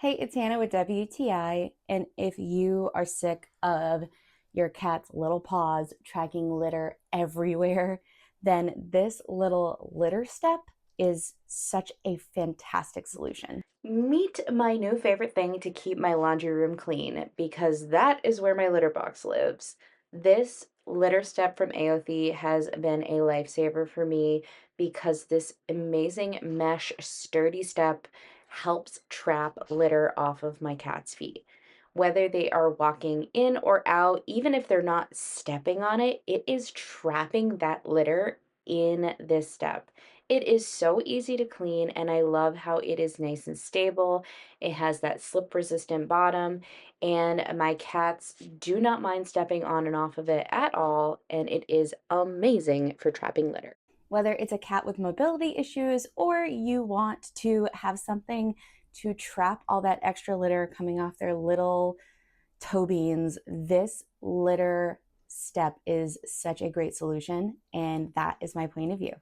Hey, it's Hannah with WTI, and if you are sick of your cat's little paws tracking litter everywhere, then this little litter step is such a fantastic solution. Meet my new favorite thing to keep my laundry room clean because that is where my litter box lives. This litter step from Aothey has been a lifesaver for me because this amazing mesh sturdy step helps trap litter off of my cat's feet. Whether they are walking in or out, even if they're not stepping on it, it is trapping that litter in this step. It is so easy to clean, and I love how it is nice and stable. It has that slip resistant bottom, and my cats do not mind stepping on and off of it at all, and it is amazing for trapping litter. Whether it's a cat with mobility issues or you want to have something to trap all that extra litter coming off their little toe beans, this litter step is such a great solution, and that is my point of view.